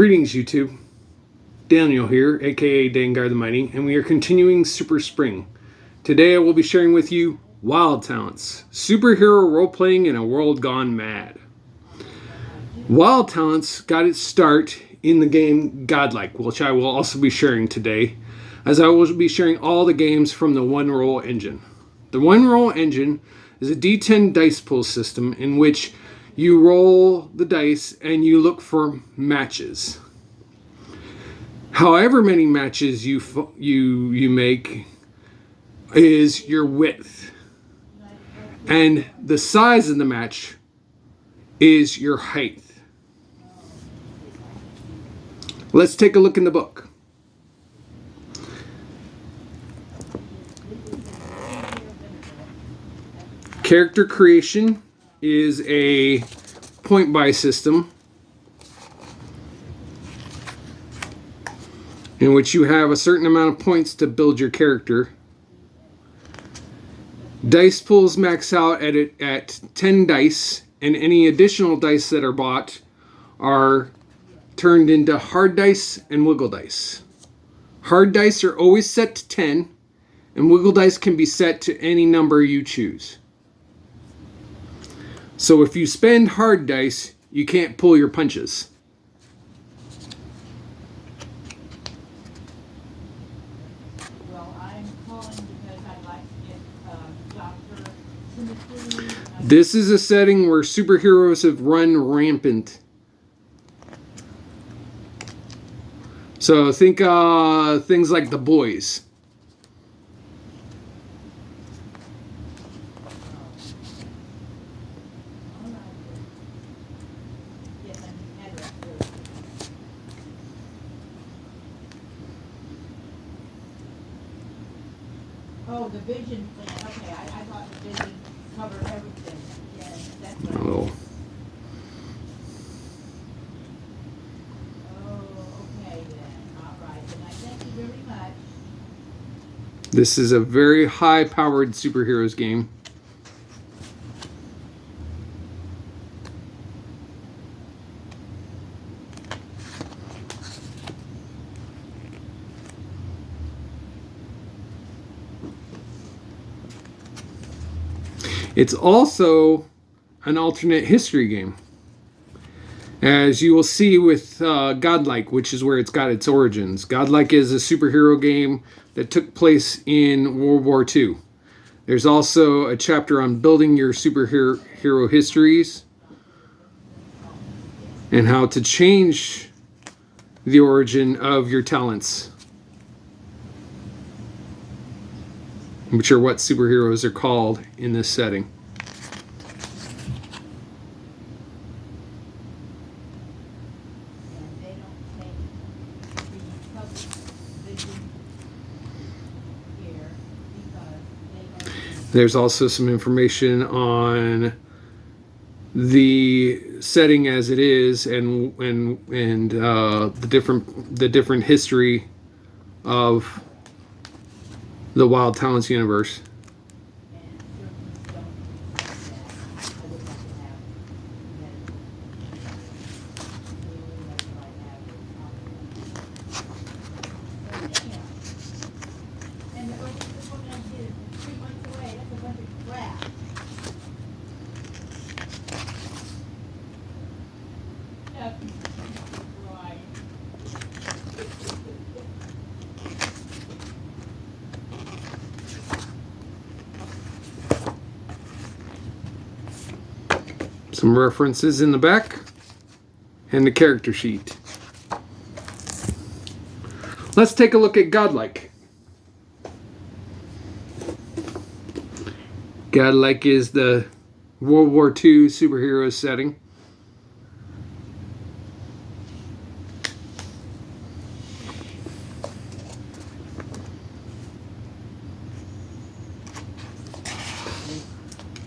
Greetings, YouTube. Daniel here, aka Dangar the Mighty, and we are continuing Super Spring. Today I will be sharing with you Wild Talents, superhero role-playing in a world gone mad. Wild Talents got its start in the game Godlike, which I will also be sharing today, as I will be sharing all the games from the One Roll engine. The One Roll engine is a D10 dice pool system in which you roll the dice and you look for matches. However many matches you make is your width, and the size of the match is your height. Let's take a look in the book. Character creation is a point buy system in which you have a certain amount of points to build your character. Dice pools max out at 10 dice, and any additional dice that are bought are turned into hard dice and wiggle dice. Hard dice are always set to 10, and wiggle dice can be set to any number you choose. So if you spend hard dice, you can't pull your punches. Well, I'm calling because I'd like to get Dr. Timothy. This is a setting where superheroes have run rampant. So think things like The Boys. Oh, the vision plan. Okay, I thought the vision covered everything. Yes, that's what I Oh. Oh, okay then. All right. Then I thank you very much. This is a very high-powered superheroes game. It's also an alternate history game, as you will see with Godlike, which is where it's got its origins. Godlike is a superhero game that took place in World War II. There's also a chapter on building your superhero histories and how to change the origin of your talents, which are what superheroes are called in this setting. And they don't take the public vision here because they don't. There's also some information on the setting as it is and the different history of the Wild Talents universe. Some references in the back and the character sheet. Let's take a look at Godlike. Godlike is the World War II superhero setting.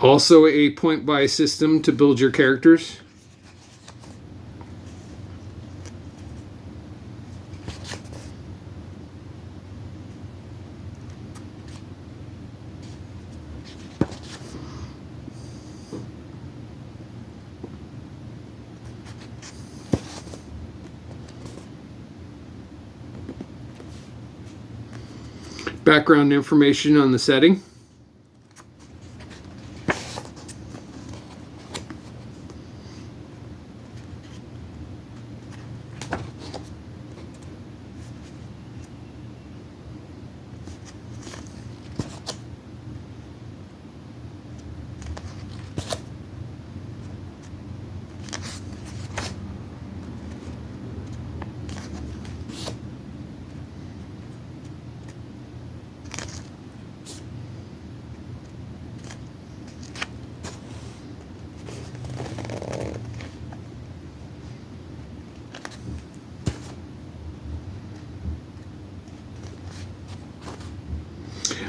Also a point buy system to build your characters. background information on the setting.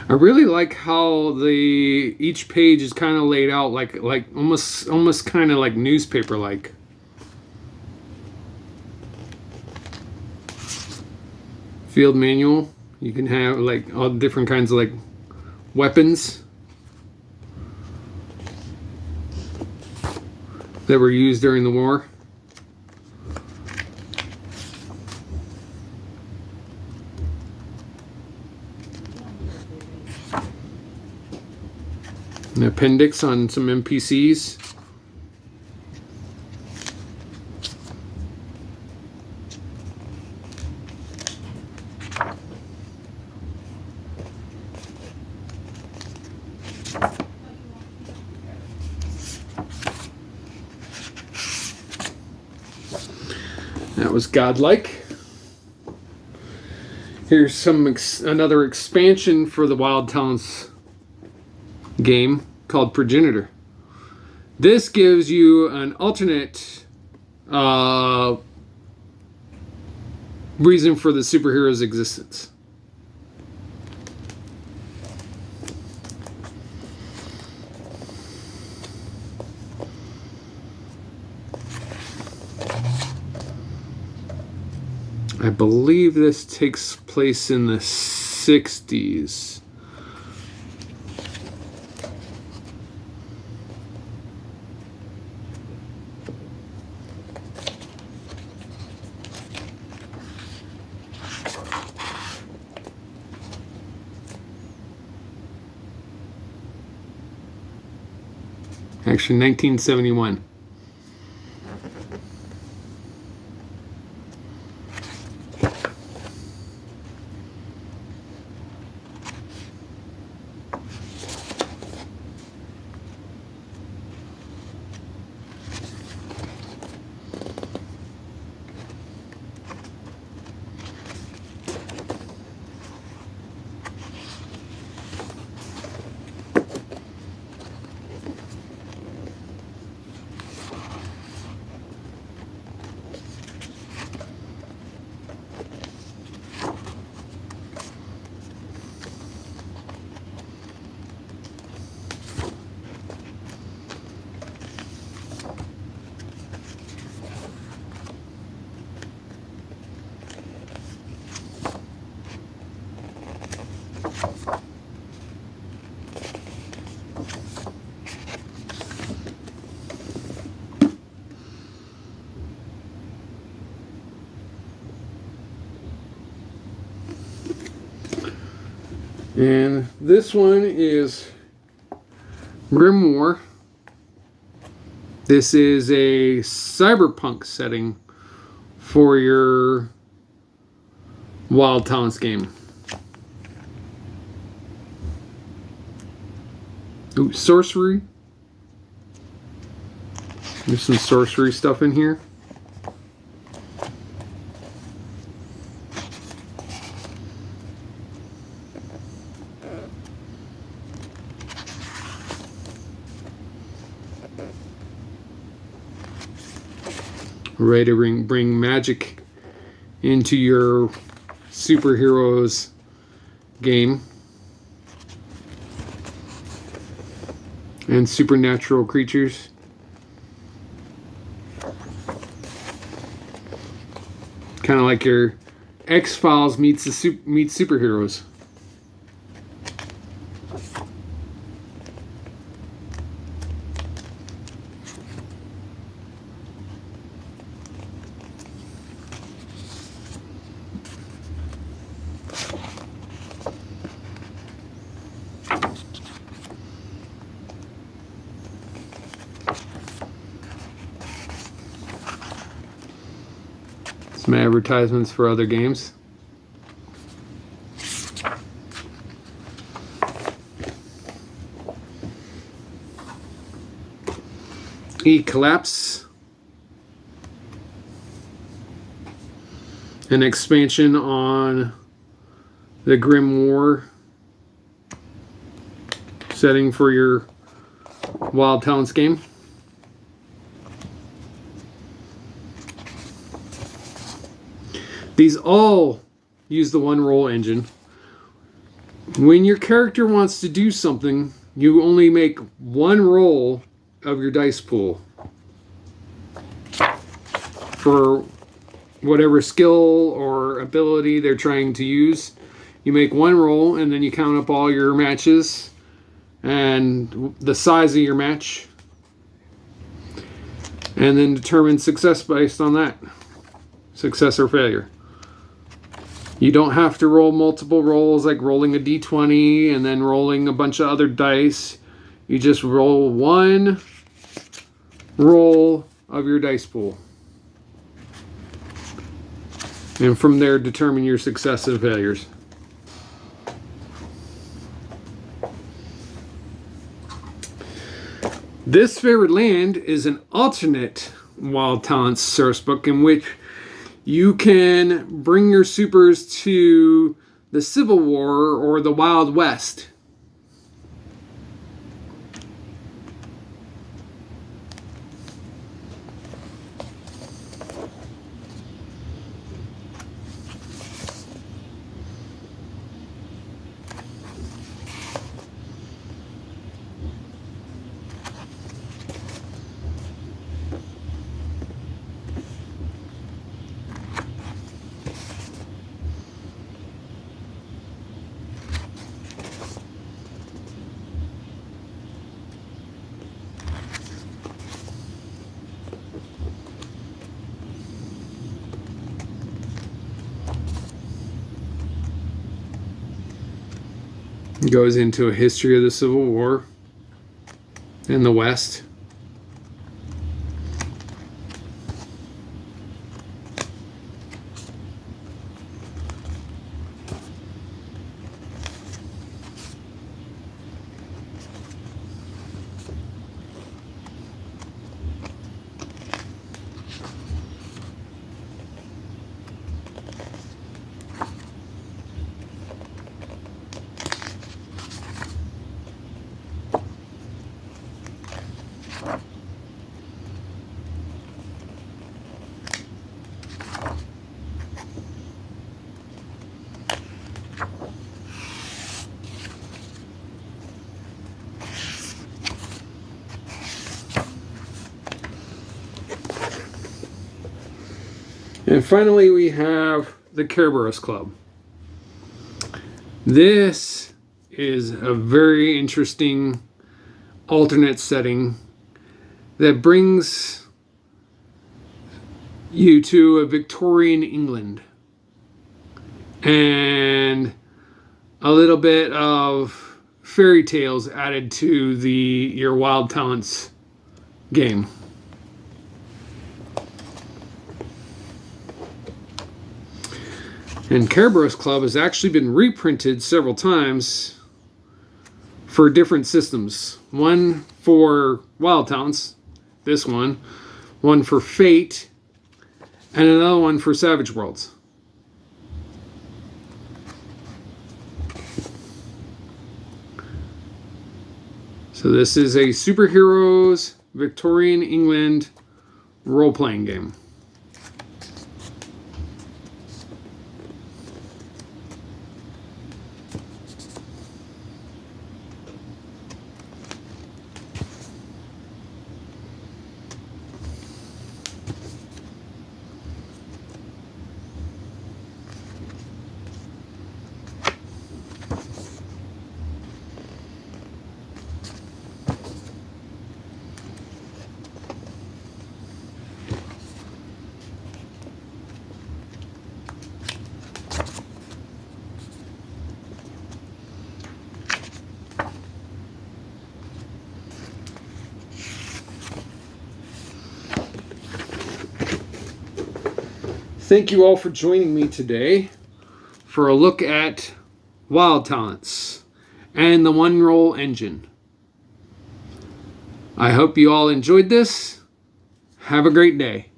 I really like how each page is kind of laid out like almost kind of like newspaper like. Field manual. You can have like all different kinds of like weapons that were used during the war. An appendix on some NPCs. That was godlike. Here's another expansion for the Wild Talents game called Progenitor. This gives you an alternate reason for the superhero's existence. I believe this takes place in the 60s. Actually, 1971. And this one is Grimoire. This is a cyberpunk setting for your Wild Talents game. Ooh, sorcery. There's some sorcery stuff in here. Ready to bring magic into your superheroes game and supernatural creatures. Kind of like your X-Files meets superheroes. Some advertisements for other games. Collapse. An expansion on the Grim War setting for your Wild Talents game. These all use the one roll engine. When your character wants to do something, you only make one roll of your dice pool for whatever skill or ability they're trying to use. You make one roll and then you count up all your matches and the size of your match, and then determine success based on that. Success or failure. You don't have to roll multiple rolls like rolling a d20 and then rolling a bunch of other dice. You just roll one roll of your dice pool. And from there, determine your success and failures. This Favorite Land is an alternate Wild Talents source book in which you can bring your supers to the Civil War or the Wild West. Goes into a history of the Civil War in the West. And finally, we have the Kerberos Club. This is a very interesting alternate setting that brings you to a Victorian England and a little bit of fairy tales added to your Wild Talents game. And Kerberos Club has actually been reprinted several times for different systems. One for Wild Talents, this one for Fate, and another one for Savage Worlds. So this is a superheroes Victorian England role-playing game. Thank you all for joining me today for a look at Wild Talents and the One Roll Engine. I hope you all enjoyed this. Have a great day.